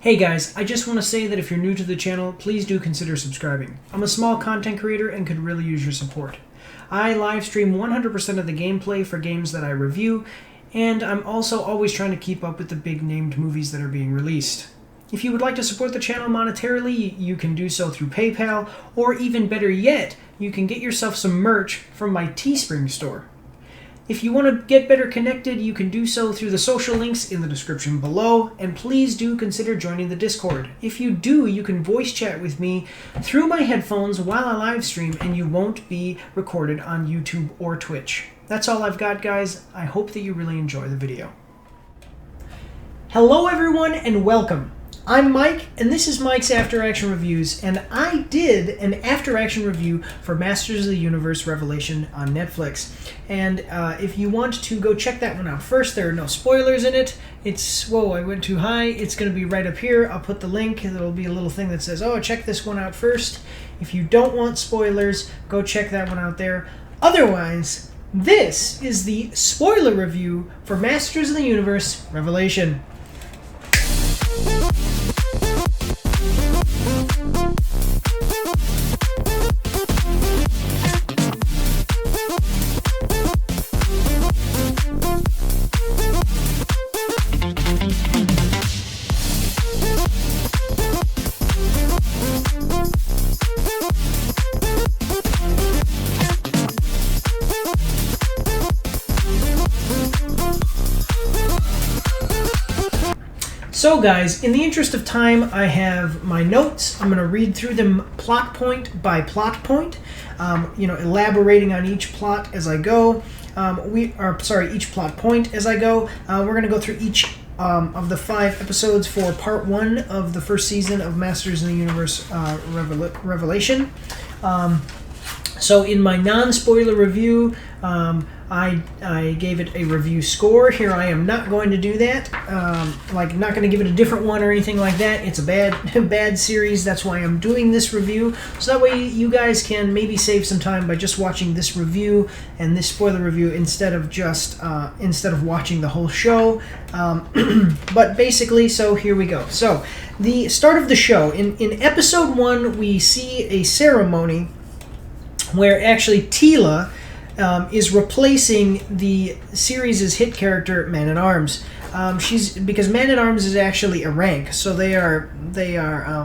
Hey guys, I just want to say that if you're new to the channel, please do consider subscribing. I'm a small content creator and could really use your support. I live stream 100% of the gameplay for games that I review, and I'm also always trying to keep up with the big named movies that are being released. If you would like to support the channel monetarily, you can do so through PayPal, or even better yet, you can get yourself some merch from my Teespring store. If you want to get better connected, you can do so through the social links in the description below, and please do consider joining the Discord. If you do, you can voice chat with me through my headphones while I live stream, and you won't be recorded on YouTube or Twitch. That's all I've got, guys. I hope that you really enjoy the video. Hello everyone, and welcome. I'm Mike, and this is Mike's After Action Reviews, and I did an After Action review for Masters of the Universe Revelation on Netflix. And if you want to go check that one out first, there are no spoilers in it. It's, whoa, I went too high. It's going to be right up here. I'll put the link, and there'll be a little thing that says, oh, check this one out first. If you don't want spoilers, go check that one out there. Otherwise, this is the spoiler review for Masters of the Universe Revelation. So guys, in the interest of time, I have my notes. I'm going to read through them plot point by plot point, elaborating on each plot as I go. Each plot point as I go. We're going to go through each of the 5 episodes for part 1 of the first season of Masters of the Universe Revelation. So in my non-spoiler review, I gave it a review score. Here I am not going to do that. Not going to give it a different one or anything like that. It's a bad series. That's why I'm doing this review. So that way you guys can maybe save some time by just watching this review and this spoiler review instead of watching the whole show. But basically, so here we go. So the start of the show in episode 1, we see a ceremony where actually Teela is replacing the series' hit character Man-at-Arms. Because Man-at-Arms is actually a rank, so they are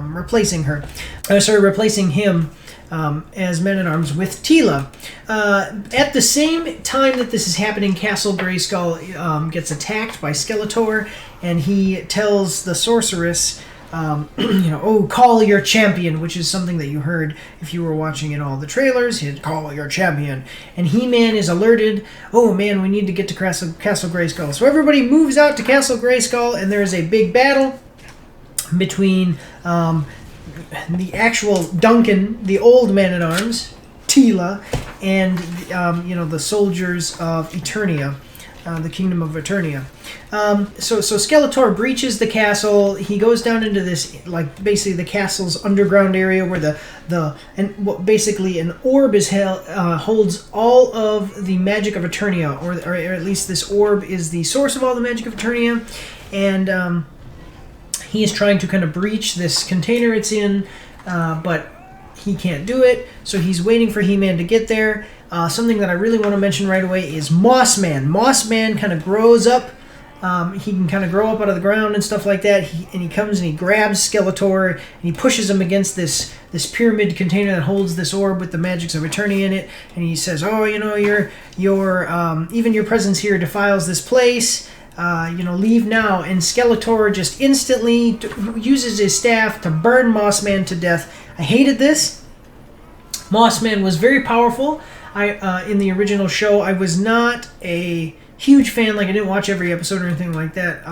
replacing her. Replacing him as Man-at-Arms with Teela. At the same time that this is happening, Castle Grayskull gets attacked by Skeletor, and he tells the sorceress, call your champion, which is something that you heard if you were watching in all the trailers. He'd call your champion. And He-Man is alerted, oh man, we need to get to Castle Grayskull. So everybody moves out to Castle Grayskull, and there's a big battle between the actual Duncan, the old Man-at-Arms, Teela, and the soldiers of Eternia. The Kingdom of Eternia. So Skeletor breaches the castle. He goes down into this, basically the castle's underground area where basically an orb is holds all of the magic of Eternia, or at least this orb is the source of all the magic of Eternia, and he is trying to kind of breach this container it's in, but he can't do it, so he's waiting for He-Man to get there. Something that I really want to mention right away is Mossman. Mossman kind of grows up. He can kind of grow up out of the ground and stuff like that. He comes and he grabs Skeletor and he pushes him against this pyramid container that holds this orb with the magics of Eternia in it. And he says, "Oh, your even your presence here defiles this place. Leave now." And Skeletor just instantly uses his staff to burn Mossman to death. I hated this. Mossman was very powerful. In the original show, I was not a huge fan. I didn't watch every episode or anything like that.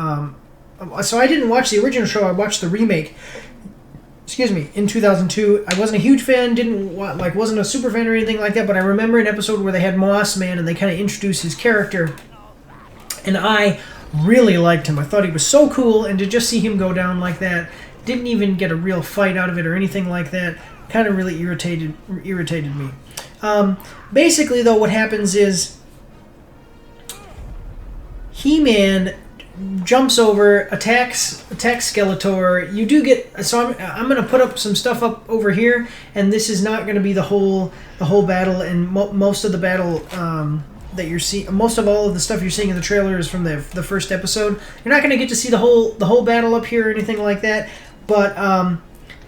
So I didn't watch the original show. I watched the remake. In 2002. I wasn't a huge fan. Wasn't a super fan or anything like that. But I remember an episode where they had Mossman and they kind of introduced his character, and I really liked him. I thought he was so cool, and to just see him go down like that, didn't even get a real fight out of it or anything like that. Kind of really irritated me. Basically, though, what happens is He-Man jumps over, attacks Skeletor. You do get, so I'm going to put up some stuff up over here, and this is not going to be the whole battle, and most of the battle that you're seeing, most of all of the stuff you're seeing in the trailer is from the first episode. You're not going to get to see the whole battle up here or anything like that, but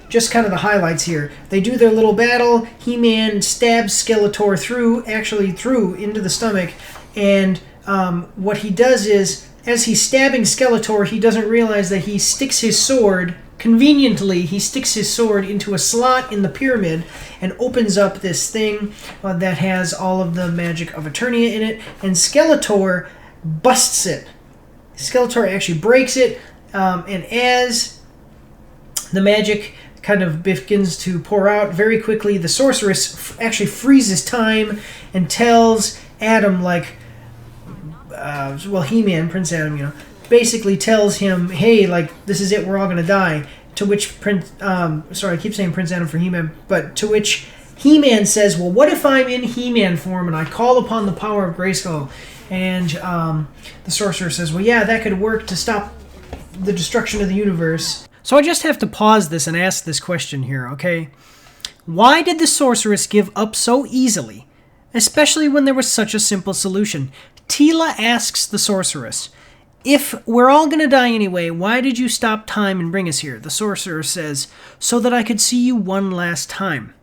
just kind of the highlights here. They do their little battle. He-Man stabs Skeletor through into the stomach, and what he does is, as he's stabbing Skeletor, he doesn't realize that he sticks his sword, conveniently, he sticks his sword into a slot in the pyramid and opens up this thing that has all of the magic of Eternia in it, and Skeletor busts it. Skeletor actually breaks it, and as the magic kind of begins to pour out very quickly, the sorceress actually freezes time and tells Adam, like, He-Man, Prince Adam, basically tells him, hey, like, this is it, we're all gonna die. To which I keep saying Prince Adam for He-Man, but to which He-Man says, well, what if I'm in He-Man form and I call upon the power of Grayskull? And the sorcerer says, well, yeah, that could work to stop the destruction of the universe. So I just have to pause this and ask this question here, okay? Why did the sorceress give up so easily, especially when there was such a simple solution? Teela asks the sorceress, if we're all going to die anyway, why did you stop time and bring us here? The sorcerer says, so that I could see you one last time.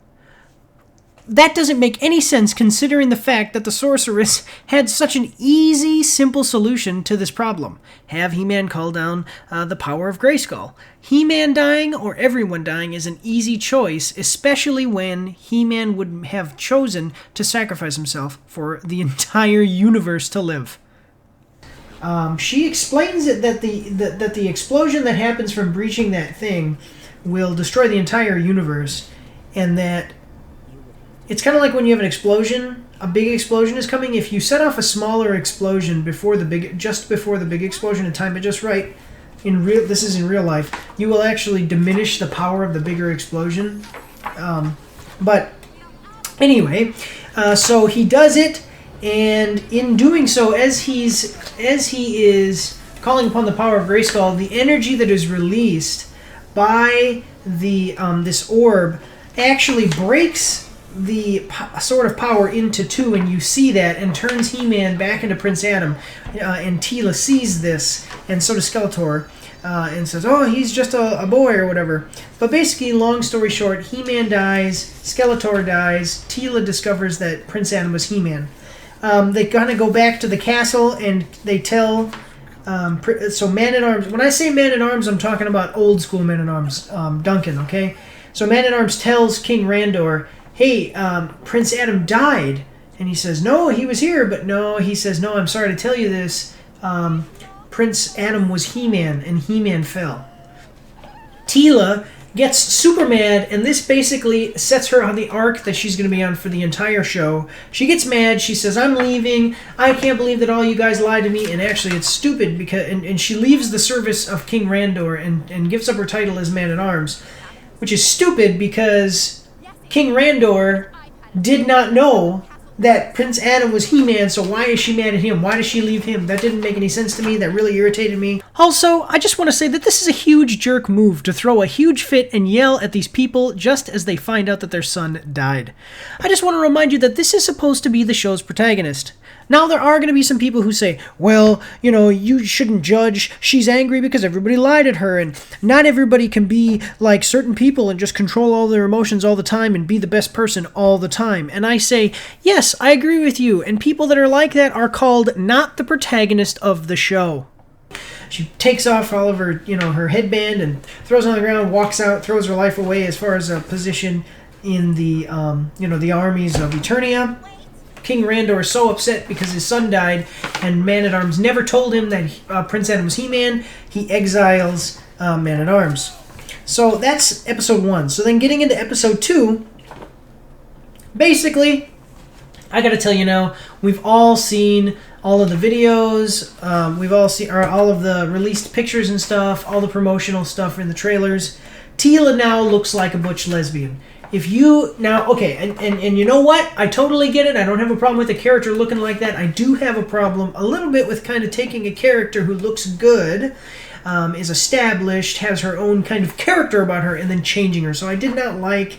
That doesn't make any sense considering the fact that the sorceress had such an easy, simple solution to this problem. Have He-Man call down the power of Grayskull. He-Man dying or everyone dying is an easy choice, especially when He-Man would have chosen to sacrifice himself for the entire universe to live. She explains it that the explosion that happens from breaching that thing will destroy the entire universe, and that it's kind of like when you have an explosion, a big explosion is coming. If you set off a smaller explosion just before the big explosion and time it just right, this is in real life, you will actually diminish the power of the bigger explosion. But anyway, so he does it, and in doing so, as he is calling upon the power of Grayskull, the energy that is released by this orb actually breaks the sword of power into two, and you see that, and turns He-Man back into Prince Adam. And Teela sees this, and so does Skeletor, and says, oh, he's just a boy or whatever. But basically, long story short, He-Man dies, Skeletor dies, Teela discovers that Prince Adam was He-Man. They kind of go back to the castle, and they tell... so Man-at-Arms... When I say Man-at-Arms, I'm talking about old school Man-at-Arms, Duncan, okay? So Man-at-Arms tells King Randor, hey, Prince Adam died. And he says, no, he was here. But no, he says, no, I'm sorry to tell you this. Prince Adam was He-Man, and He-Man fell. Teela gets super mad, and this basically sets her on the arc that she's going to be on for the entire show. She gets mad. She says, I'm leaving. I can't believe that all you guys lied to me. And actually, it's stupid, because and she leaves the service of King Randor and gives up her title as Man-at-Arms, which is stupid because King Randor did not know that Prince Adam was He-Man, so why is she mad at him? Why does she leave him? That didn't make any sense to me. That really irritated me. Also, I just want to say that this is a huge jerk move to throw a huge fit and yell at these people just as they find out that their son died. I just want to remind you that this is supposed to be the show's protagonist. Now, there are going to be some people who say, well, you shouldn't judge. She's angry because everybody lied at her, and not everybody can be like certain people and just control all their emotions all the time and be the best person all the time. And I say, yes, I agree with you, and people that are like that are called not the protagonist of the show. She takes off all of her, her headband and throws it on the ground, walks out, throws her life away as far as a position in the, the armies of Eternia. King Randor is so upset because his son died, and Man-at-Arms never told him that Prince Adam was He-Man. He exiles Man-at-Arms. So that's episode 1. So then getting into episode 2, basically, I gotta tell you now, we've all seen all of the videos, we've all seen all of the released pictures and stuff, all the promotional stuff in the trailers. Teela now looks like a butch lesbian. if you now, okay, and you know what? I totally get it. I don't have a problem with a character looking like that. I do have a problem a little bit with kind of taking a character who looks good, is established, has her own kind of character about her, and then changing her. So I don't like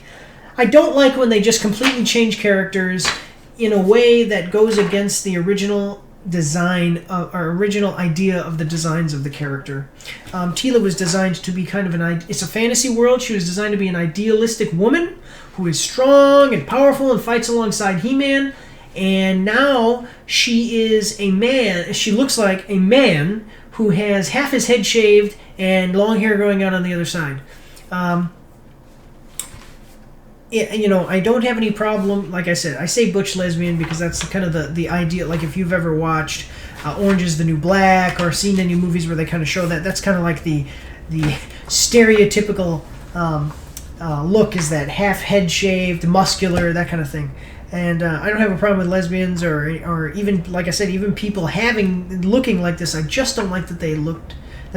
when they just completely change characters in a way that goes against the original design or original idea of the designs of the character. Teela was designed to be kind of it's a fantasy world. She was designed to be an idealistic woman who is strong and powerful and fights alongside He-Man. And now she is a man. She looks like a man who has half his head shaved and long hair growing out on the other side. I don't have any problem. Like I said, I say butch lesbian because that's kind of the idea. Like if you've ever watched Orange is the New Black or seen any movies where they kind of show that, that's kind of like the stereotypical look, is that half head shaved, muscular, that kind of thing. And I don't have a problem with lesbians or even, like I said, even people looking like this. I just don't like that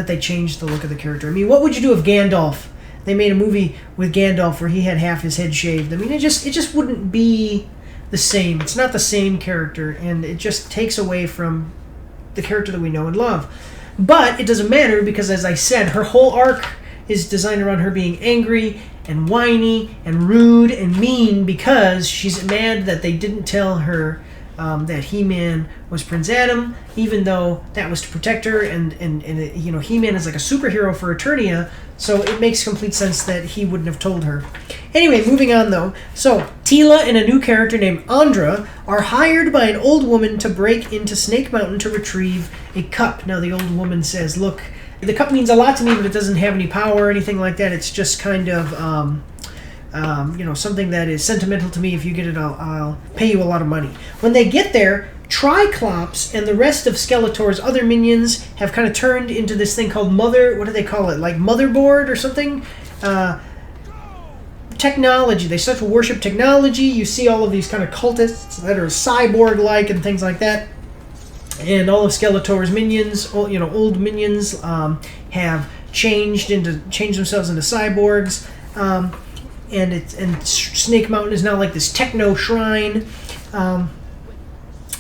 they changed the look of the character. I mean, what would you do if Gandalf? They made a movie with Gandalf where he had half his head shaved. I mean, it just wouldn't be the same. It's not the same character, and it just takes away from the character that we know and love. But it doesn't matter because, as I said, her whole arc is designed around her being angry and whiny and rude and mean because she's mad that they didn't tell her that He-Man was Prince Adam, even though that was to protect her, and He-Man is like a superhero for Eternia, so it makes complete sense that he wouldn't have told her. Anyway, moving on though. So, Teela and a new character named Andra are hired by an old woman to break into Snake Mountain to retrieve a cup. Now, the old woman says, look, the cup means a lot to me, but it doesn't have any power or anything like that. It's just kind of something that is sentimental to me. If you get it, I'll pay you a lot of money. When they get there, Triclops and the rest of Skeletor's other minions have kind of turned into this thing called what do they call it? Like motherboard or something? Technology. They start to worship technology. You see all of these kind of cultists that are cyborg-like and things like that. And all of Skeletor's minions, old minions, have changed themselves into cyborgs. And Snake Mountain is now like this techno shrine,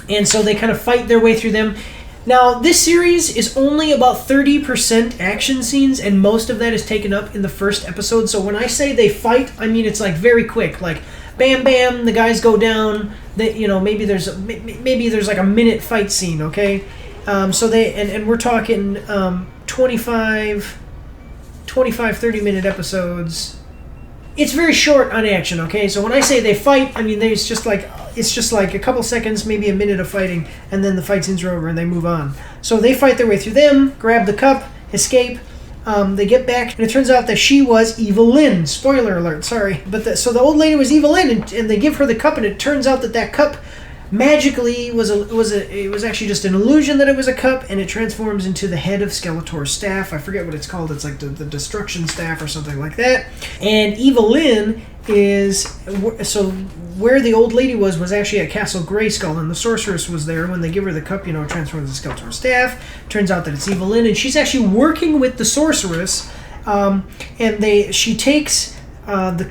and so they kind of fight their way through them. Now, this series is only about 30% action scenes, and most of that is taken up in the first episode. So when I say they fight, I mean it's like very quick, like bam, bam, the guys go down. Maybe there's like a minute fight scene, okay? So and we're talking 25, 30-minute episodes. It's very short on action, okay? So when I say they fight, I mean it's just like a couple seconds, maybe a minute of fighting, and then the fight scenes are over and they move on. So they fight their way through them, grab the cup, escape. They get back, and it turns out that she was Evil Lyn. Spoiler alert, sorry. So the old lady was Evil Lyn, and they give her the cup, and it turns out that cup magically it was actually just an illusion that it was a cup, and it transforms into the head of Skeletor's staff. I forget what it's called. It's like the destruction staff or something like that. And Evil Lyn where the old lady was actually at Castle Grayskull, and the sorceress was there. When they give her the cup, it transforms into Skeletor's staff. Turns out that it's Evil Lyn, and she's actually working with the sorceress, and she takes the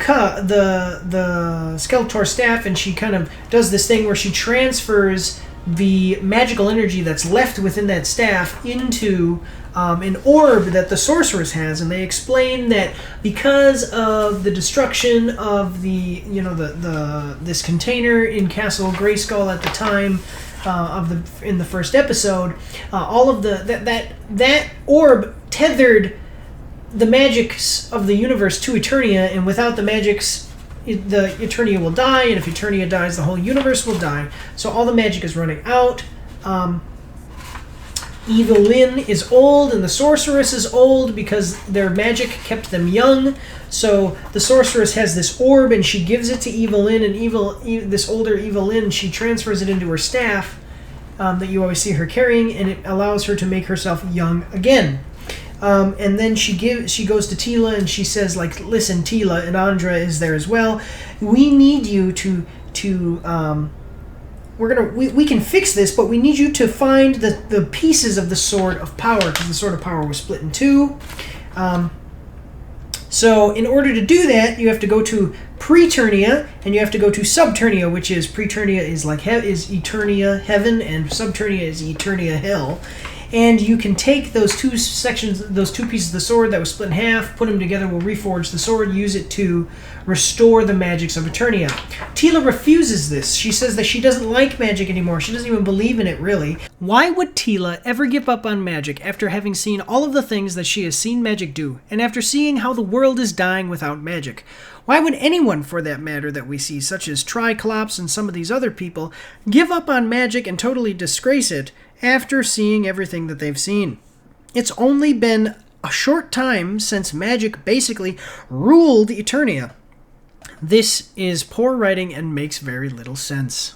Skeletor staff, and she kind of does this thing where she transfers the magical energy that's left within that staff into an orb that the sorceress has, and they explain that because of the destruction of this container in Castle Grayskull at the time in the first episode, all of that orb tethered the magics of the universe to Eternia, and without the magics, the Eternia will die, and if Eternia dies, the whole universe will die. So all the magic is running out. Evil Lyn is old, and the sorceress is old because their magic kept them young. So the sorceress has this orb, and she gives it to Evil Lyn, and this older Evil Lyn, she transfers it into her staff that you always see her carrying, and it allows her to make herself young again. And then she goes to Teela, and she says, like, listen, Teela, and Andra is there as well. We need you to we can fix this, but we need you to find the pieces of the Sword of Power, because the Sword of Power was split in two. So in order to do that, you have to go to Preternia and you have to go to Subternia, which is Preternia is like is Eternia heaven and Subternia is Eternia hell. And you can take those two sections, those two pieces of the sword that was split in half, put them together, we'll reforge the sword, use it to restore the magics of Eternia. Tila refuses this. She says that she doesn't like magic anymore. She doesn't even believe in it, really. Why would Tila ever give up on magic after having seen all of the things that she has seen magic do, and after seeing how the world is dying without magic? Why would anyone, for that matter, that we see, such as Triclops and some of these other people, give up on magic and totally disgrace it after seeing everything that they've seen? It's only been a short time since magic basically ruled Eternia. This is poor writing and makes very little sense.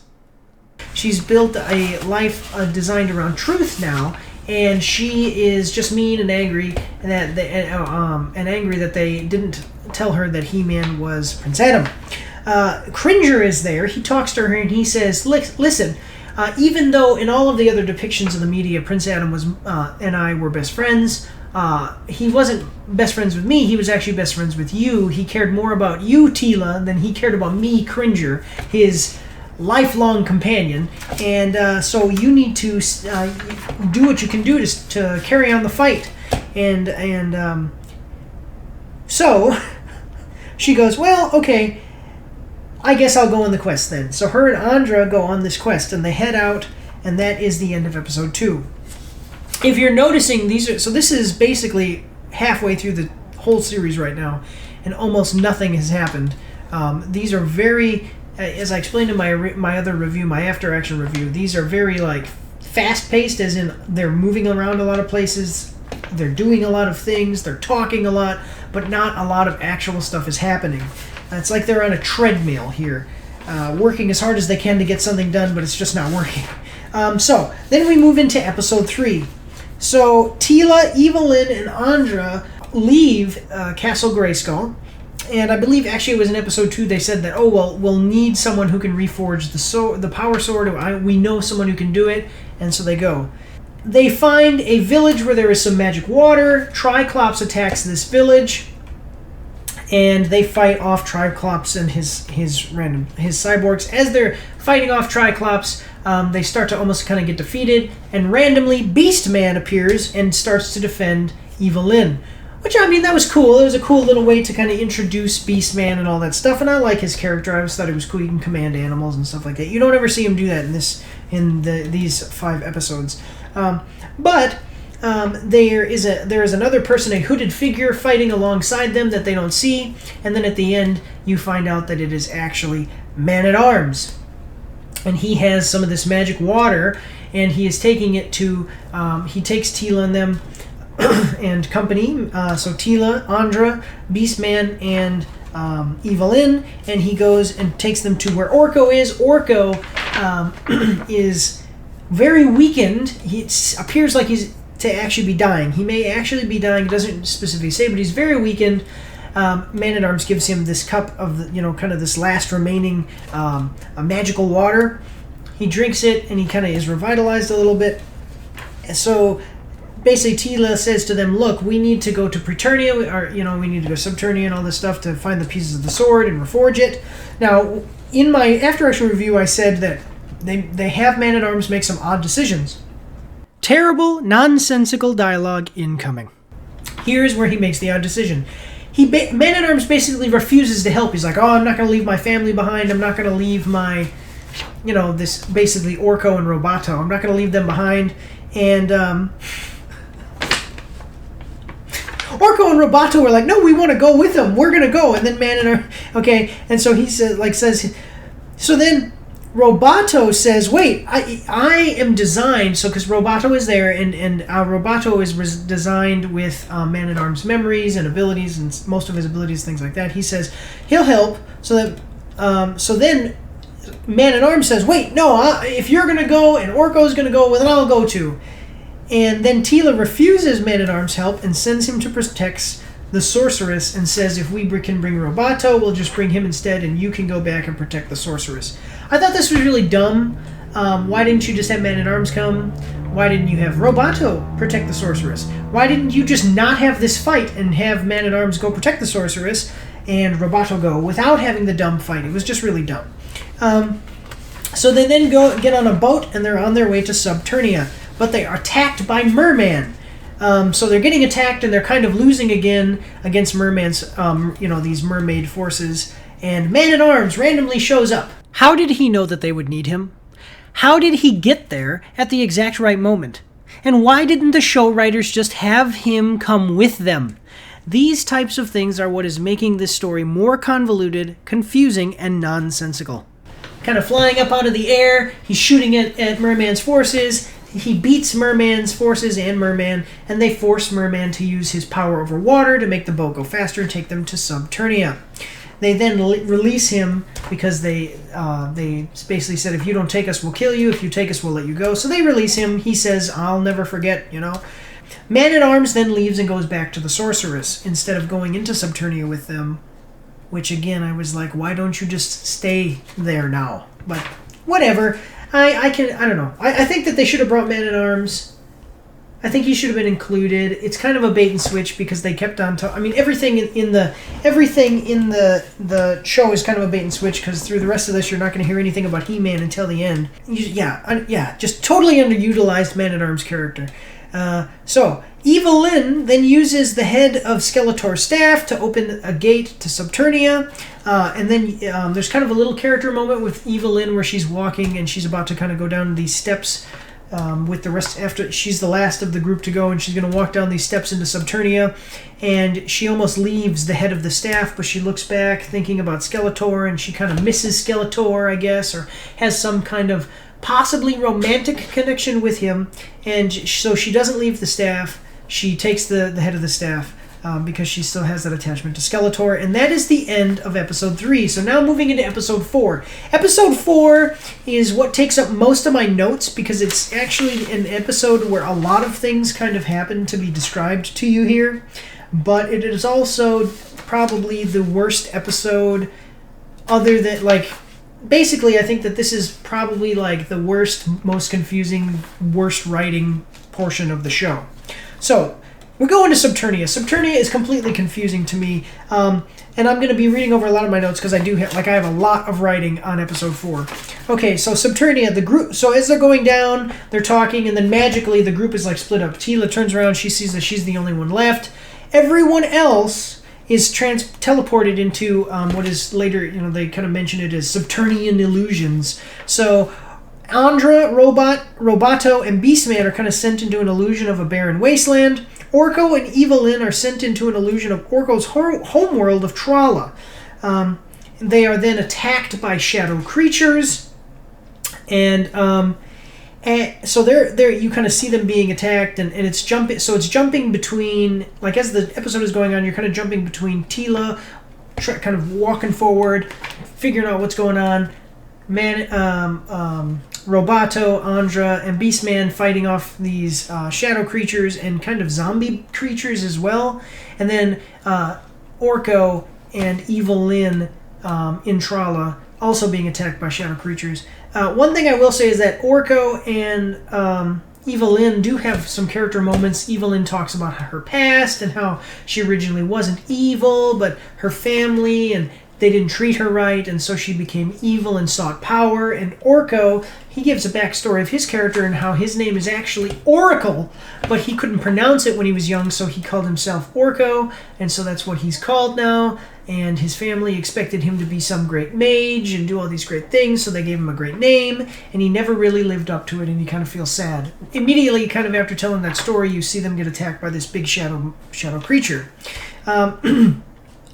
She's built a life designed around truth now, and she is just mean and angry, and angry that they didn't tell her that He-Man was Prince Adam. Cringer is there. He talks to her and he says, "Listen, even though in all of the other depictions of the media, Prince Adam was and I were best friends, he wasn't best friends with me. He was actually best friends with you. He cared more about you, Tila, than he cared about me, Cringer, his lifelong companion. And so you need to do what you can do to carry on the fight." And so she goes, "Well, okay, I guess I'll go on the quest then." So her and Andra go on this quest, and they head out, and that is the end of episode 2. If you're noticing, this is basically halfway through the whole series right now, and almost nothing has happened. These are very, as I explained in my other review, my after action review, these are very like fast paced, as in they're moving around a lot of places, they're doing a lot of things, they're talking a lot, but not a lot of actual stuff is happening. It's like they're on a treadmill here, working as hard as they can to get something done, but it's just not working. So then we move into episode 3. So Tila, Evelyn, and Andra leave Castle Grayskull, and I believe actually it was in episode 2 they said that, oh well, we'll need someone who can reforge the power sword. We know someone who can do it, and so they go. They find a village where there is some magic water. Triclops attacks this village, and they fight off Triclops and his cyborgs. As they're fighting off Triclops, they start to almost kind of get defeated, and randomly Beastman appears and starts to defend Evelyn. Which, I mean, that was cool. It was a cool little way to kind of introduce Beastman and all that stuff, and I like his character. I always thought he was cool. He can command animals and stuff like that. You don't ever see him do that in these 5 episodes. But there is another person, a hooded figure, fighting alongside them that they don't see, and then at the end you find out that it is actually Man-at-Arms. And he has some of this magic water, and he is taking it to, he takes Tila and them and company, so Tila, Andra, Beastman, and Evelyn, and he goes and takes them to where Orko is. Orko is very weakened. He appears like he's to actually be dying. He may actually be dying. It doesn't specifically say, but he's very weakened. Man-at-Arms gives him this cup of, kind of this last remaining magical water. He drinks it, and he kind of is revitalized a little bit. So basically, Tila says to them, "Look, we need to go to Preternia, or we need to go to Subternia and all this stuff to find the pieces of the sword and reforge it." Now, in my after-action review, I said that they have Man-at-Arms make some odd decisions. Terrible, nonsensical dialogue incoming. Here's where he makes the odd decision. Man-at-Arms basically refuses to help. He's like, "Oh, I'm not going to leave my family behind. I'm not going to leave my, this basically Orko and Roboto. I'm not going to leave them behind." And Orko and Roboto are like, "No, we want to go with them. We're going to go." And then Man-at-Arms, okay. And so he says, so then Roboto says, "Wait, I am designed," so because Roboto is there, and Roboto is designed with Man-at-Arms memories and abilities, and most of his abilities, things like that. He says he'll help, so then Man-at-Arms says, "Wait, no, if you're going to go and Orko's going to go, well, then I'll go too." And then Tila refuses Man-at-Arms' help and sends him to protect the sorceress, and says, "If we can bring Roboto, we'll just bring him instead, and you can go back and protect the sorceress." I thought this was really dumb. Why didn't you just have Man-at-Arms come? Why didn't you have Roboto protect the sorceress? Why didn't you just not have this fight and have Man-at-Arms go protect the sorceress and Roboto go without having the dumb fight? It was just really dumb. So they then get on a boat and they're on their way to Subternia, but they are attacked by Merman. So they're getting attacked and they're kind of losing again against Merman's, these mermaid forces. And Man-at-Arms randomly shows up. How did he know that they would need him? How did he get there at the exact right moment? And why didn't the show writers just have him come with them? These types of things are what is making this story more convoluted, confusing, and nonsensical. Kind of flying up out of the air, he's shooting at Merman's forces. He beats Merman's forces and Merman, and they force Merman to use his power over water to make the boat go faster and take them to Subternia. They then release him because they basically said, if you don't take us, we'll kill you. If you take us, we'll let you go. So they release him. He says, I'll never forget, Man-at-Arms then leaves and goes back to the sorceress instead of going into Subternia with them, which again, I was like, why don't you just stay there now? But whatever. I don't know. I think that they should have brought Man-at-Arms. I think he should have been included. It's kind of a bait and switch because they kept on talking. I mean, everything in the show is kind of a bait and switch because through the rest of this, you're not going to hear anything about He-Man until the end. Just totally underutilized Man-at-Arms character. So Evelyn then uses the head of Skeletor's staff to open a gate to Subternia. And then there's kind of a little character moment with Evelyn where she's walking and she's about to kind of go down these steps with the rest. After she's the last of the group to go, and she's going to walk down these steps into Subternia, and she almost leaves the head of the staff, but she looks back thinking about Skeletor, and she kind of misses Skeletor, I guess, or has some kind of possibly romantic connection with him, and so she doesn't leave the staff. She takes the head of the staff because she still has that attachment to Skeletor, and that is the end of Episode 3. So now moving into Episode 4. Episode 4 is what takes up most of my notes because it's actually an episode where a lot of things kind of happen to be described to you here, but it is also probably the worst episode other than, basically I think that this is probably the worst, most confusing, worst writing portion of the show. So, we're going to Subternia. Subternia is completely confusing to me, and I'm going to be reading over a lot of my notes because I have a lot of writing on Episode 4. Okay, so Subternia, the group. So as they're going down, they're talking, and then magically the group is split up. Teela turns around, she sees that she's the only one left. Everyone else is teleported into what is later, they kind of mention it as Subternian illusions. So Andra, Roboto, and Beastman are kind of sent into an illusion of a barren wasteland. Orko and Evelyn are sent into an illusion of Orko's homeworld of Trala. They are then attacked by shadow creatures, and so they're you kind of see them being attacked, and it's jumping. So it's jumping between, as the episode is going on, you're kind of jumping between Teela, kind of walking forward, figuring out what's going on. Roboto, Andra, and Beastman fighting off these shadow creatures and kind of zombie creatures as well. And then Orko and Evelyn in Trala also being attacked by shadow creatures. One thing I will say is that Orko and Evelyn do have some character moments. Evelyn talks about her past and how she originally wasn't evil, but her family and they didn't treat her right, and so she became evil and sought power. And Orko, he gives a backstory of his character and how his name is actually Oracle, but he couldn't pronounce it when he was young, so he called himself Orko, and so that's what he's called now. And his family expected him to be some great mage and do all these great things, so they gave him a great name, and he never really lived up to it, and he kind of feels sad. Immediately, kind of after telling that story, you see them get attacked by this big shadow creature.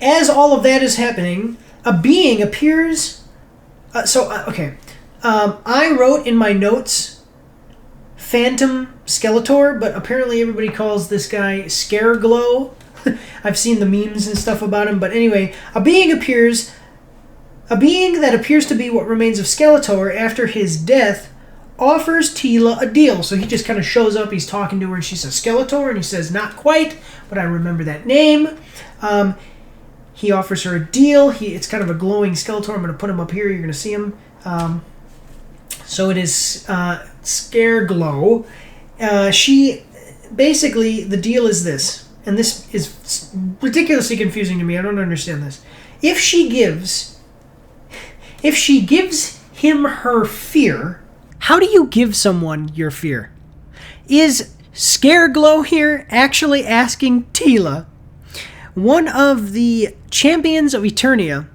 As all of that is happening, a being appears. I wrote in my notes Phantom Skeletor, but apparently everybody calls this guy Scareglow. I've seen the memes and stuff about him, but anyway, a being that appears to be what remains of Skeletor after his death offers Teela a deal. So he just kind of shows up, he's talking to her, and she says Skeletor, and he says, not quite, but I remember that name. He offers her a deal. It's kind of a glowing Skeletor. I'm going to put him up here. You're going to see him. So it is Scareglow. She basically, the deal is this, and this is ridiculously confusing to me. I don't understand this. If she gives him her fear, how do you give someone your fear? Is Scareglow here actually asking Tila, one of the champions of Eternia,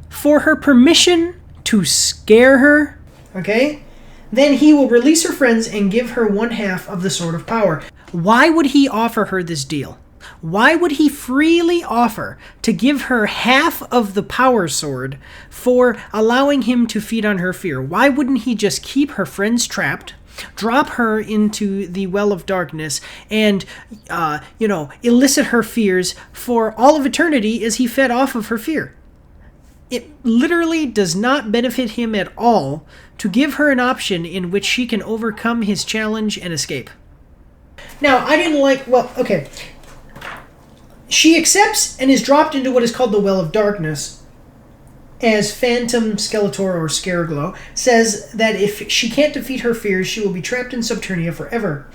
for her permission to scare her? Okay? Then he will release her friends and give her 1/2 of the Sword of Power. Why would he offer her this deal? Why would he freely offer to give her 1/2 of the Power Sword for allowing him to feed on her fear? Why wouldn't he just keep her friends trapped, drop her into the Well of Darkness, and, elicit her fears for all of eternity as he fed off of her fear? It literally does not benefit him at all to give her an option in which she can overcome his challenge and escape. Now, I didn't like... Well, okay. She accepts and is dropped into what is called the Well of Darkness, as Phantom Skeletor, or Scareglow, says that if she can't defeat her fears, she will be trapped in Subternia forever.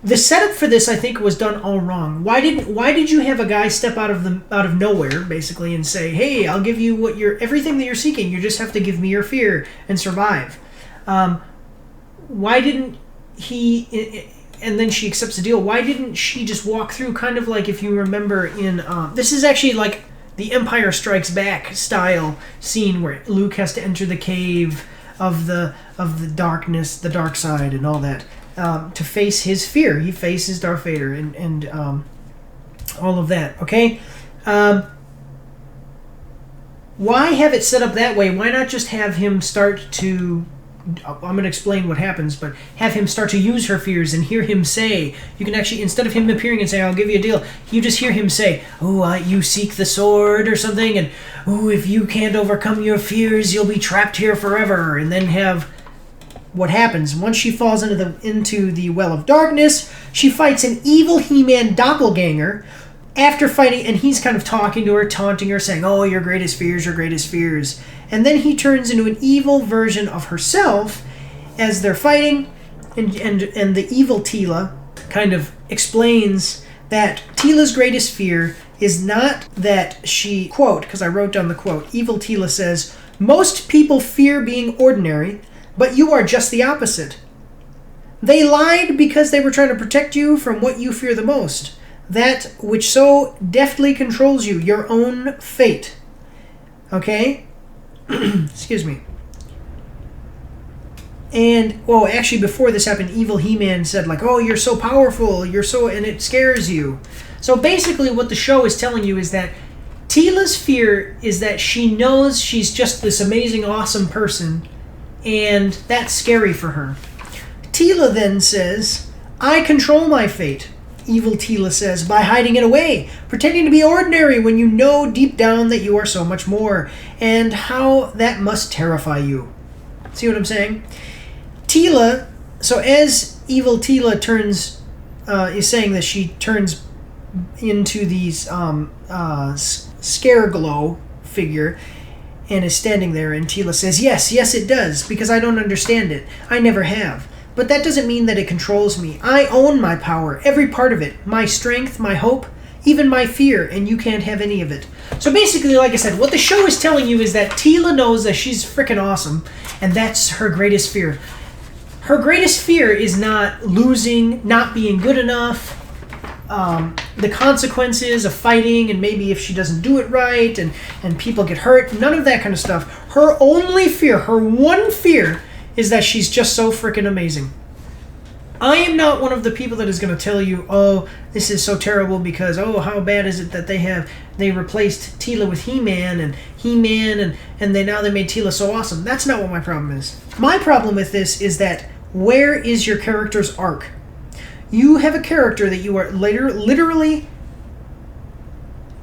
The setup for this, I think, was done all wrong. Why did you have a guy step out of nowhere, basically, and say, "Hey, I'll give you everything that you're seeking. You just have to give me your fear and survive"? Why didn't he? And then she accepts the deal. Why didn't she just walk through, kind of like, if you remember in this is actually like the Empire Strikes Back style scene where Luke has to enter the cave of the darkness, the dark side, and all that. To face his fear. He faces Darth Vader and all of that. Okay? Why have it set up that way? Why not just have him start to... I'm going to explain what happens, but have him start to use her fears and hear him say... You can actually, instead of him appearing and saying, "I'll give you a deal," you just hear him say, "Oh, you seek the sword," or something, and, "Oh, if you can't overcome your fears, you'll be trapped here forever," and then have... What happens once she falls into the Well of Darkness? She fights an evil He-Man doppelganger. After fighting, and he's kind of talking to her, taunting her, saying, "Oh, your greatest fears, your greatest fears." And then he turns into an evil version of herself as they're fighting, and the evil Tila kind of explains that Tila's greatest fear is not that she, quote, because I wrote down the quote, evil Tila says, "Most people fear being ordinary, but you are just the opposite. They lied because they were trying to protect you from what you fear the most, that which so deftly controls you, your own fate." Okay? Excuse me. And, well, actually, before this happened, evil He-Man said, like, "Oh, you're so powerful, and it scares you." So basically what the show is telling you is that Tila's fear is that she knows she's just this amazing, awesome person, and that's scary for her. Tila then says, "I control my fate," evil Tila says, "by hiding it away, pretending to be ordinary when you know deep down that you are so much more, and how that must terrify you." See what I'm saying? Tila, so as evil Tila is saying that she turns into these Scareglow figure, and is standing there, and Tila says, yes, it does, because I don't understand it. I never have. But that doesn't mean that it controls me. I own my power, every part of it, my strength, my hope, even my fear, and you can't have any of it. So basically, like I said, what the show is telling you is that Tila knows that she's freaking awesome, and that's her greatest fear. Her greatest fear is not losing, not being good enough, the consequences of fighting, and maybe if she doesn't do it right, and people get hurt, none of that kind of stuff. Her only fear, her one fear, is that she's just so freaking amazing. I am not one of the people that is going to tell you, "Oh, this is so terrible because, oh, how bad is it that they replaced Tila with He-Man, and now they made Tila so awesome." That's not what my problem is. My problem with this is that, where is your character's arc? You have a character that you are literally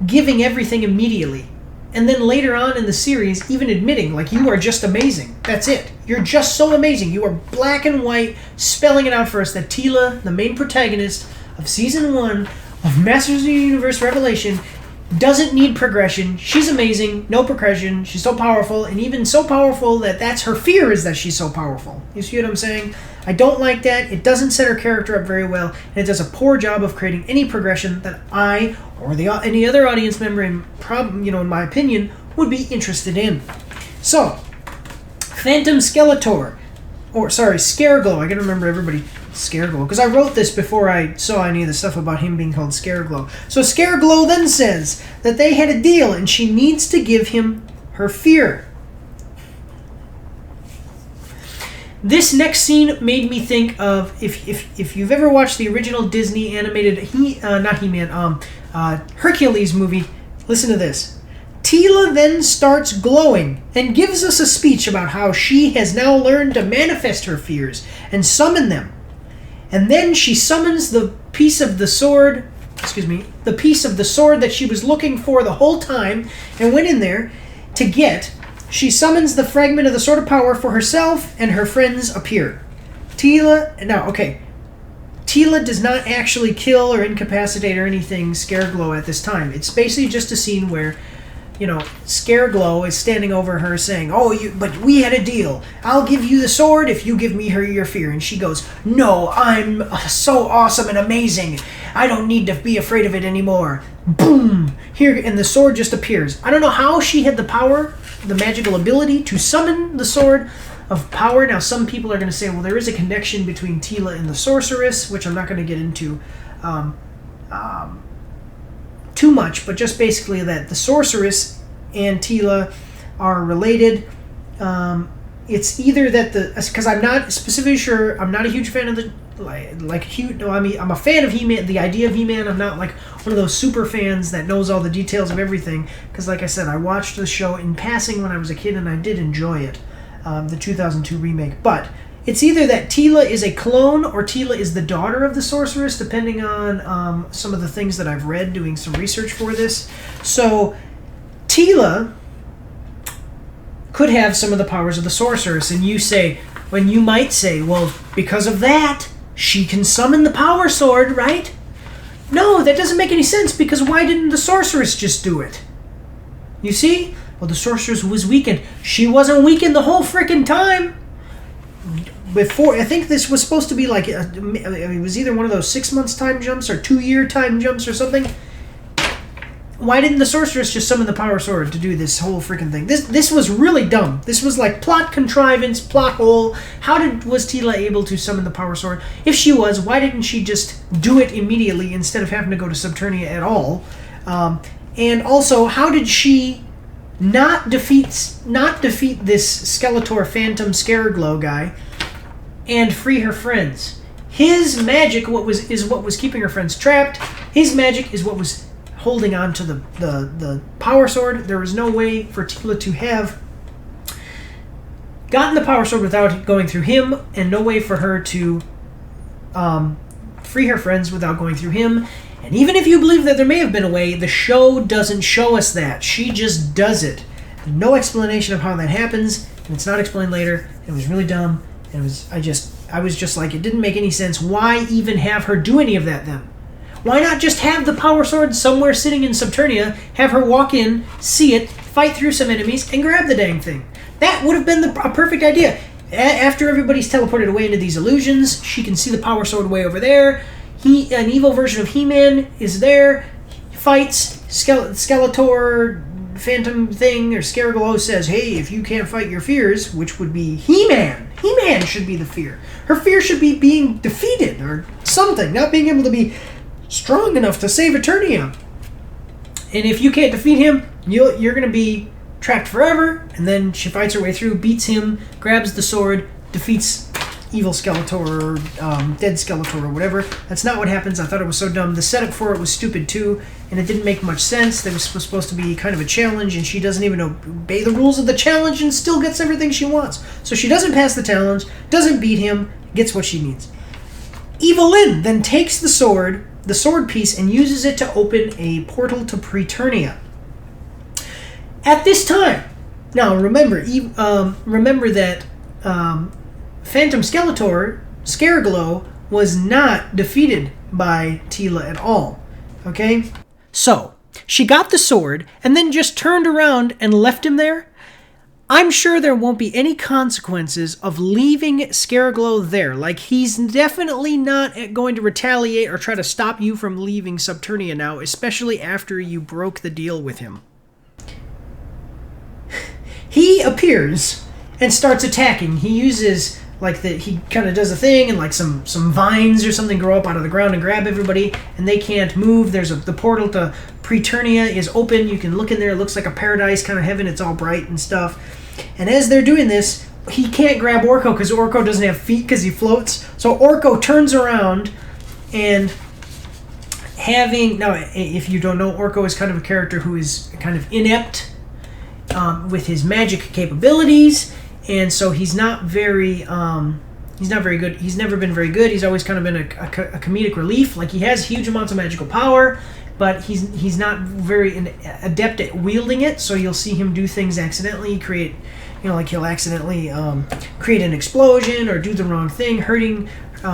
giving everything immediately. And then later on in the series, even admitting, like, you are just amazing. That's it. You're just so amazing. You are black and white, spelling it out for us that Tila, the main protagonist of Season 1 of Masters of the Universe Revelation, doesn't need progression. She's amazing, no progression. She's so powerful, and even so powerful that that's her fear, is that she's so powerful. You see what I'm saying? I don't like that. It doesn't set her character up very well, and it does a poor job of creating any progression that I or any other audience member, in my opinion, would be interested in. So, Phantom Skeletor, Scareglow. I gotta remember everybody Scareglow, because I wrote this before I saw any of the stuff about him being called Scareglow. So Scareglow then says that they had a deal, and she needs to give him her fear. This next scene made me think of, if you've ever watched the original Disney animated Hercules movie, listen to this. Teela then starts glowing and gives us a speech about how she has now learned to manifest her fears and summon them. And then she summons the piece of the sword that she was looking for the whole time and went in there to get. She summons the fragment of the Sword of Power for herself, and her friends appear. Teela does not actually kill or incapacitate or anything Scareglow at this time. It's basically just a scene where, Scareglow is standing over her saying, but we had a deal. I'll give you the sword if you give me your fear. And she goes, no, I'm so awesome and amazing. I don't need to be afraid of it anymore. Boom! Here, and the sword just appears. I don't know how she had the power, the magical ability to summon the Sword of Power. Now, some people are going to say, well, there is a connection between Teela and the sorceress, which I'm not going to get into too much, but just basically that the sorceress and Teela are related. It's either that because I'm not specifically sure, I'm not a huge fan of I'm a fan of He-Man, the idea of He-Man. I'm not like one of those super fans that knows all the details of everything, because like I said, I watched the show in passing when I was a kid, and I did enjoy it, the 2002 remake. But it's either that Teela is a clone or Teela is the daughter of the sorceress, depending on some of the things that I've read doing some research for this. So Teela could have some of the powers of the sorceress, and you might say, well, because of that, she can summon the power sword, right? No, that doesn't make any sense, because why didn't the sorceress just do it? You see? Well, the sorceress was weakened. She wasn't weakened the whole frickin' time. Before, I think this was supposed to be like, it was either one of those 6 months time jumps or 2-year time jumps or something. Why didn't the sorceress just summon the power sword to do this whole freaking thing? This was really dumb. This was like plot contrivance, plot hole. Was Teela able to summon the power sword? If she was, why didn't she just do it immediately instead of having to go to Subternia at all? And also, how did she not defeat this Skeletor Phantom Scareglow guy and free her friends? His magic is what was keeping her friends trapped. His magic is what was holding on to the power sword. There was no way for Teela to have gotten the power sword without going through him, and no way for her to free her friends without going through him. And even if you believe that there may have been a way, the show doesn't show us that. She just does it. No explanation of how that happens, and it's not explained later. It was really dumb, and I was just like, it didn't make any sense. Why even have her do any of that then? Why not just have the power sword somewhere sitting in Subternia, have her walk in, see it, fight through some enemies, and grab the dang thing? That would have been a perfect idea. After everybody's teleported away into these illusions, she can see the power sword way over there. An evil version of He-Man is there. He fights. Skeletor, Phantom thing, or Scareglow says, hey, if you can't fight your fears, which would be He-Man. He-Man should be the fear. Her fear should be being defeated or something, not being able to be strong enough to save Eternia. And if you can't defeat him, you're going to be trapped forever. And then she fights her way through, beats him, grabs the sword, defeats evil Skeletor or dead Skeletor or whatever. That's not what happens. I thought it was so dumb. The setup for it was stupid too, and it didn't make much sense. There was supposed to be kind of a challenge, and she doesn't even obey the rules of the challenge and still gets everything she wants. So she doesn't pass the challenge, doesn't beat him, gets what she needs. Evil Lyn then takes the sword piece, and uses it to open a portal to Preternia. At this time, now remember that Phantom Skeletor, Scareglow, was not defeated by Teela at all. Okay? So, she got the sword and then just turned around and left him there, I'm sure there won't be any consequences of leaving Scareglow there. Like, he's definitely not going to retaliate or try to stop you from leaving Subternia now, especially after you broke the deal with him. He appears and starts attacking. He uses, like, he kind of does a thing, and, like, some vines or something grow up out of the ground and grab everybody, and they can't move. The portal to Preternia is open. You can look in there. It looks like a paradise, kind of heaven. It's all bright and stuff. And as they're doing this, he can't grab Orko because Orko doesn't have feet because he floats. So Orko turns around and now, if you don't know, Orko is kind of a character who is kind of inept with his magic capabilities, and so he's not very good. He's never been very good. He's always kind of been a comedic relief. Like, he has huge amounts of magical power, but he's not very adept at wielding it. So you'll see him do things accidentally, he'll accidentally create an explosion or do the wrong thing, hurting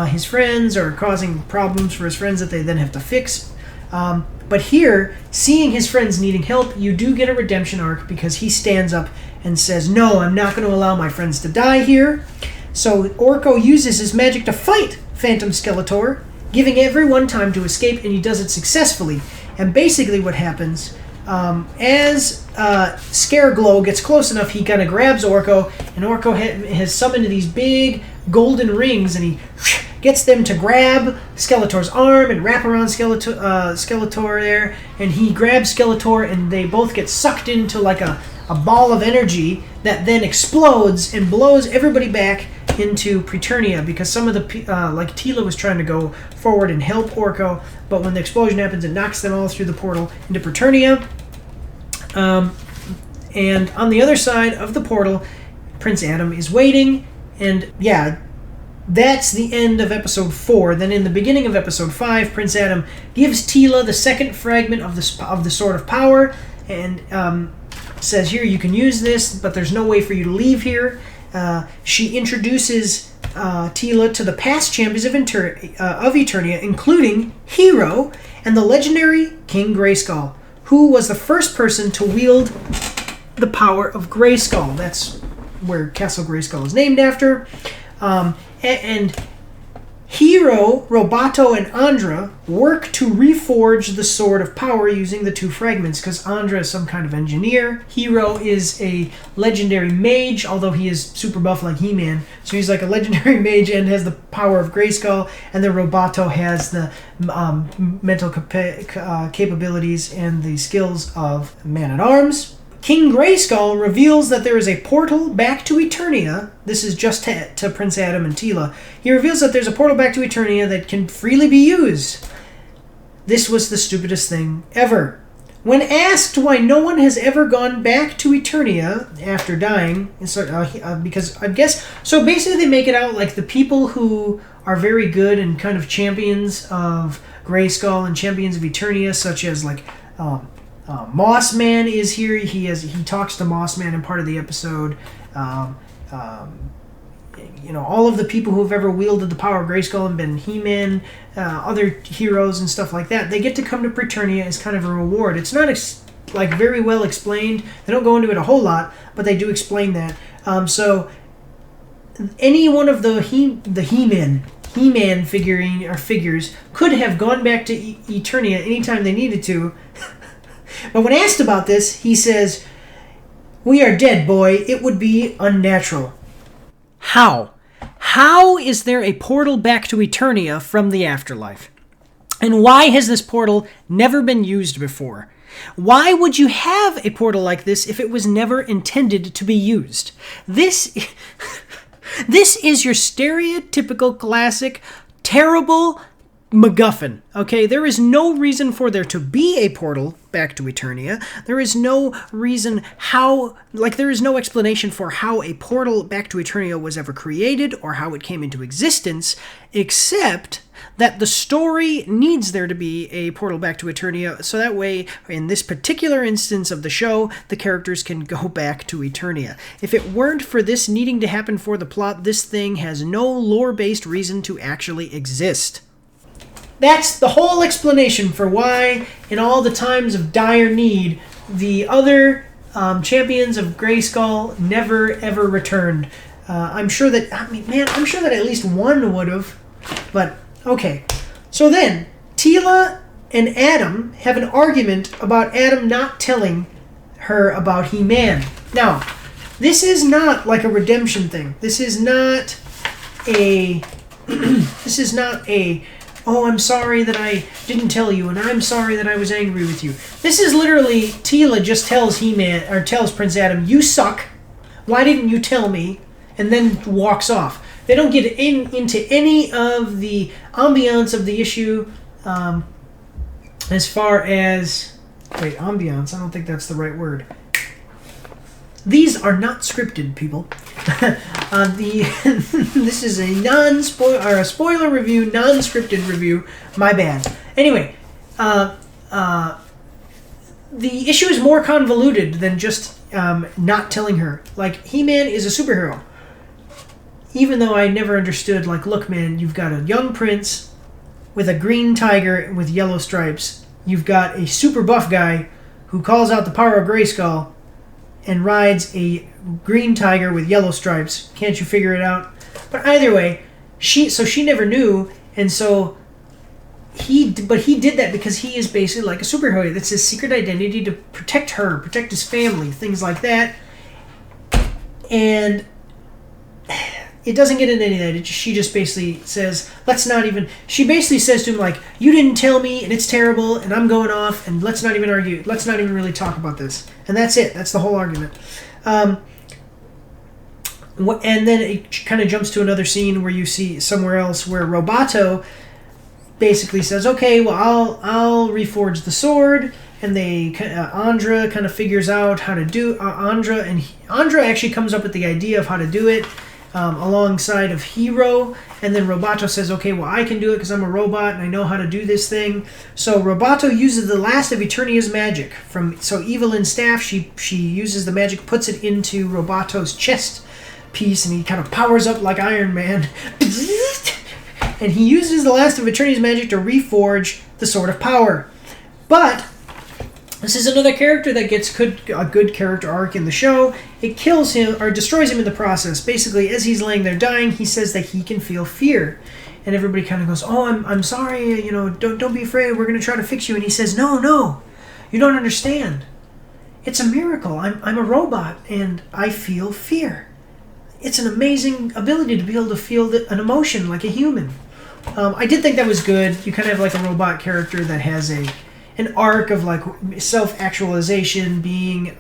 his friends or causing problems for his friends that they then have to fix. But here, seeing his friends needing help, you do get a redemption arc because he stands up and says, "No, I'm not going to allow my friends to die here." So Orko uses his magic to fight Phantom Skeletor, giving everyone time to escape, and he does it successfully. And basically what happens, as Scareglow gets close enough, he kind of grabs Orko, and Orko has summoned these big golden rings, and he gets them to grab Skeletor's arm and wrap around Skeletor there, and he grabs Skeletor, and they both get sucked into like a ball of energy that then explodes and blows everybody back into Preternia, because some of the like Teela was trying to go forward and help Orko, but when the explosion happens, it knocks them all through the portal into Preternia. And on the other side of the portal, Prince Adam is waiting, and yeah, that's the end of episode 4. Then in the beginning of episode 5, Prince Adam gives Teela the second fragment of the Sword of Power, and says, "Here, you can use this, but there's no way for you to leave here." She introduces Teela to the past champions of Eternia, including Hero and the legendary King Grayskull, who was the first person to wield the power of Grayskull. That's where Castle Grayskull is named after. And Hero, Roboto, and Andra work to reforge the Sword of Power using the 2 fragments, because Andra is some kind of engineer. Hero is a legendary mage, although he is super buff like He-Man. So he's like a legendary mage and has the power of Grayskull, and then Roboto has the mental capabilities and the skills of Man-at-Arms. King Grayskull reveals that there is a portal back to Eternia. This is just to Prince Adam and Teela. He reveals that there's a portal back to Eternia that can freely be used. This was the stupidest thing ever. When asked why no one has ever gone back to Eternia after dying, because I guess, so basically they make it out like the people who are very good and kind of champions of Grayskull and champions of Eternia, such as like Mossman is here. He talks to Mossman in part of the episode. All of the people who have ever wielded the power of Grayskull and been He-Man, other heroes and stuff like that, they get to come to Preternia as kind of a reward. It's not very well explained. They don't go into it a whole lot, but they do explain that. So any one of the He-Man figures could have gone back to Eternia anytime they needed to. But when asked about this, he says, "We are dead, boy. It would be unnatural." How? How is there a portal back to Eternia from the afterlife? And why has this portal never been used before? Why would you have a portal like this if it was never intended to be used? This is your stereotypical classic, terrible MacGuffin, okay? There is no reason for there to be a portal back to Eternia. There is no reason there is no explanation for how a portal back to Eternia was ever created or how it came into existence, except that the story needs there to be a portal back to Eternia, so that way, in this particular instance of the show, the characters can go back to Eternia. If it weren't for this needing to happen for the plot, this thing has no lore-based reason to actually exist. That's the whole explanation for why, in all the times of dire need, the other champions of Grayskull never ever returned. I'm sure that at least one would have. But okay. So then, Teela and Adam have an argument about Adam not telling her about He-Man. Now, this is not like a redemption thing. This is not a oh, I'm sorry that I didn't tell you, and I'm sorry that I was angry with you. This is literally Teela just tells He-Man, or tells Prince Adam, you suck. Why didn't you tell me? And then walks off. They don't get into any of the ambiance of the issue as far as... Wait, ambiance? I don't think that's the right word. These are not scripted, people. This is a spoiler review, non-scripted review. My bad. Anyway, the issue is more convoluted than just not telling her. Like, He-Man is a superhero. Even though I never understood, like, look, man, you've got a young prince with a green tiger with yellow stripes. You've got a super buff guy who calls out the power of Grayskull and rides a green tiger with yellow stripes. Can't you figure it out? But either way, she never knew, and so he did that because he is basically like a superhero. That's his secret identity, to protect her, protect his family, things like that. And it doesn't get into any of that. She just basically says, she basically says to him, like, you didn't tell me, and it's terrible, and I'm going off, and let's not even argue. Let's not even really talk about this. And that's it. That's the whole argument. And then it kind of jumps to another scene where you see somewhere else where Roboto basically says, okay, well, I'll reforge the sword. And Andra kind of figures out how to do... Andra actually comes up with the idea of how to do it. Alongside of Hero, and then Roboto says, okay, well, I can do it because I'm a robot and I know how to do this thing. So Roboto uses the last of Eternia's magic. So Evelyn's staff, she uses the magic, puts it into Roboto's chest piece, and he kind of powers up like Iron Man. And he uses the last of Eternia's magic to reforge the Sword of Power. But this is another character that gets a good character arc in the show. It kills him, or destroys him in the process. Basically, as he's laying there dying, he says that he can feel fear. And everybody kind of goes, oh, I'm sorry, don't be afraid, we're going to try to fix you. And he says, no, you don't understand. It's a miracle. I'm a robot, and I feel fear. It's an amazing ability to be able to feel an emotion like a human. I did think that was good. You kind of have like a robot character that has an arc of like self-actualization, being,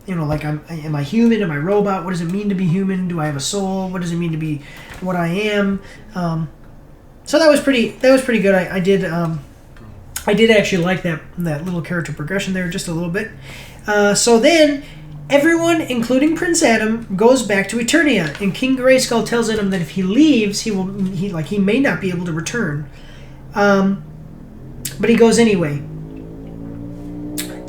like, am I human? Am I robot? What does it mean to be human? Do I have a soul? What does it mean to be what I am? So that was pretty good. I did actually like that little character progression there just a little bit. So then everyone, including Prince Adam, goes back to Eternia, and King Grayskull tells Adam that if he leaves, he may not be able to return. But he goes anyway.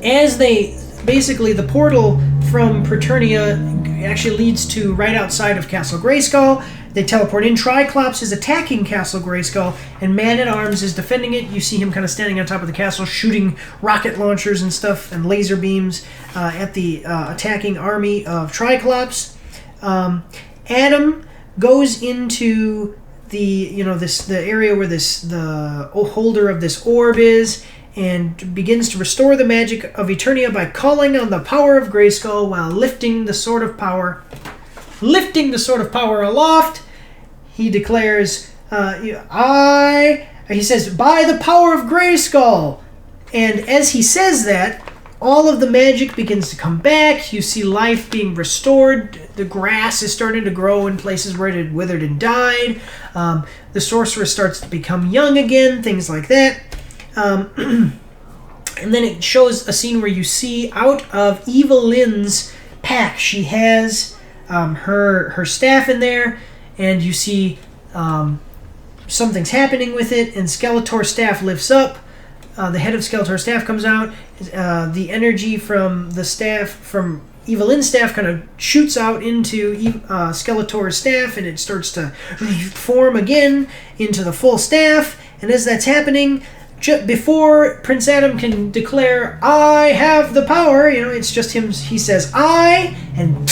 As the portal from Preternia actually leads to right outside of Castle Grayskull. They teleport in. Triclops is attacking Castle Grayskull, and Man-at-Arms is defending it. You see him kind of standing on top of the castle, shooting rocket launchers and stuff, and laser beams at the attacking army of Triclops. Adam goes into the area where the holder of this orb is, and begins to restore the magic of Eternia by calling on the power of Grayskull while lifting the Sword of Power. Lifting the Sword of Power aloft, he declares, he says, by the power of Grayskull. And as he says that, all of the magic begins to come back. You see life being restored. The grass is starting to grow in places where it had withered and died. The sorceress starts to become young again, things like that. And then it shows a scene where you see out of Evelyn's pack, she has her staff in there, and you see something's happening with it, and Skeletor's staff lifts up. The head of Skeletor's staff comes out. The energy from the staff, from Evelyn's staff, kind of shoots out into Skeletor's staff, and it starts to form again into the full staff. And as that's happening, before Prince Adam can declare, I have the power, it's just him. He says, I, and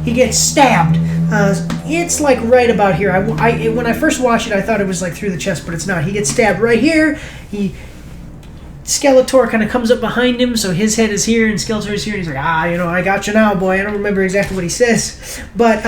he gets stabbed. It's like right about here. When I first watched it, I thought it was like through the chest, but it's not. He gets stabbed right here. Skeletor kind of comes up behind him, so his head is here and Skeletor is here, and he's like, I got you now, boy. I don't remember exactly what he says, but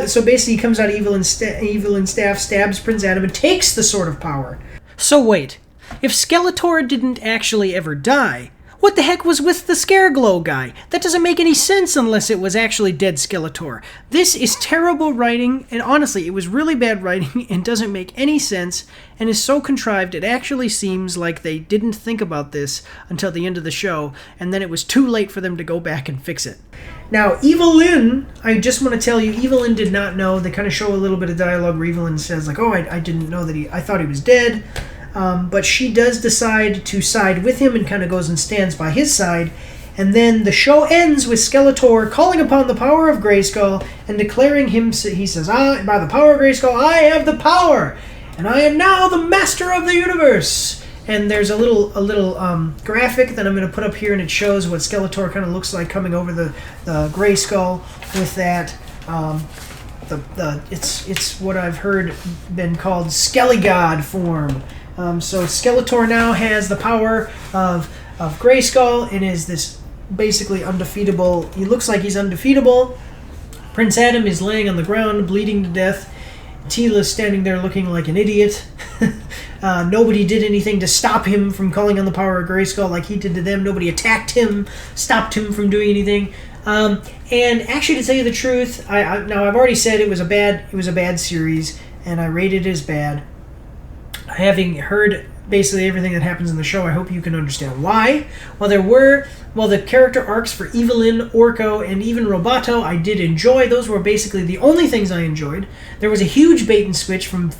so basically he comes out evil and staff, stabs Prince Adam, and takes the Sword of Power. So wait, if Skeletor didn't actually ever die, what the heck was with the Scareglow guy? That doesn't make any sense unless it was actually dead Skeletor. This is terrible writing, and honestly, it was really bad writing and doesn't make any sense, and is so contrived it actually seems like they didn't think about this until the end of the show, and then it was too late for them to go back and fix it. Now, Evelyn, I just want to tell you, Evelyn did not know. They kind of show a little bit of dialogue where Evelyn says, like, I didn't know that I thought he was dead. But she does decide to side with him and kind of goes and stands by his side. And then the show ends with Skeletor calling upon the power of Grayskull and declaring he says, by the power of Grayskull, I have the power, and I am now the master of the universe. And there's a little graphic that I'm going to put up here, and it shows what Skeletor kind of looks like coming over the Grayskull with that. It's what I've heard been called Skelligod form. So Skeletor now has the power of Grayskull and is this basically undefeatable. He looks like he's undefeatable. Prince Adam is laying on the ground, bleeding to death. Teela's standing there looking like an idiot. Nobody did anything to stop him from calling on the power of Grayskull like he did to them. Nobody attacked him, stopped him from doing anything. And actually, to tell you the truth, now I've already said it was a bad series, and I rated it as bad. Having heard basically everything that happens in the show, I hope you can understand why. While the character arcs for Evelyn, Orko, and even Roboto I did enjoy, those were basically the only things I enjoyed. There was a huge bait and switch from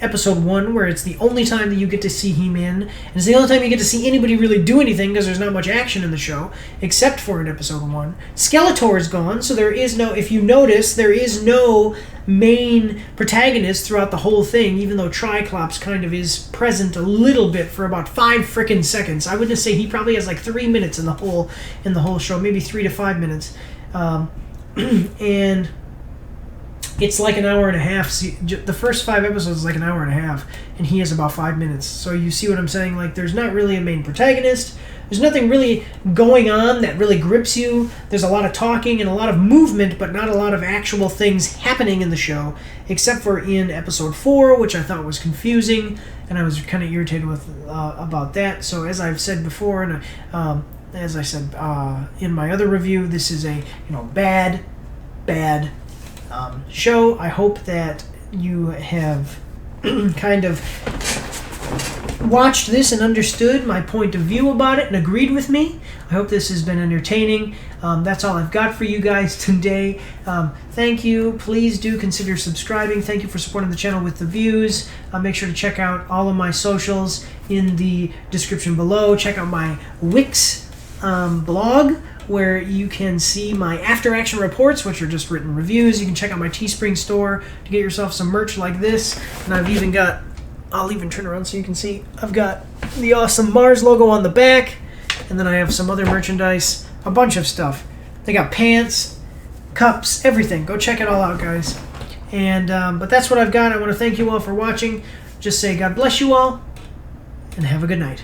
episode 1, where it's the only time that you get to see He-Man, and it's the only time you get to see anybody really do anything, because there's not much action in the show, except for in episode 1. Skeletor is gone, so there is no, if you notice, there is no main protagonist throughout the whole thing, even though Triclops kind of is present a little bit for about 5 frickin' seconds. I would just say he probably has like 3 minutes in the whole show, maybe 3 to 5 minutes. And it's like an hour and a half. The first 5 episodes is like an hour and a half, and he has about 5 minutes. So you see what I'm saying? Like, there's not really a main protagonist. There's nothing really going on that really grips you. There's a lot of talking and a lot of movement, but not a lot of actual things happening in the show, except for in episode 4, which I thought was confusing, and I was kind of irritated with about that. So as I've said before, and as I said in my other review, this is a bad show. I hope that you have kind of watched this and understood my point of view about it and agreed with me. I hope this has been entertaining. That's all I've got for you guys today. Thank you. Please do consider subscribing. Thank you for supporting the channel with the views. Make sure to check out all of my socials in the description below. Check out my Wix blog, where you can see my after-action reports, which are just written reviews. You can check out my Teespring store to get yourself some merch like this. And I've even got, I'll even turn around so you can see, I've got the awesome Mars logo on the back, and then I have some other merchandise, a bunch of stuff. They got pants, cups, everything. Go check it all out, guys. And but that's what I've got. I want to thank you all for watching. Just say God bless you all, and have a good night.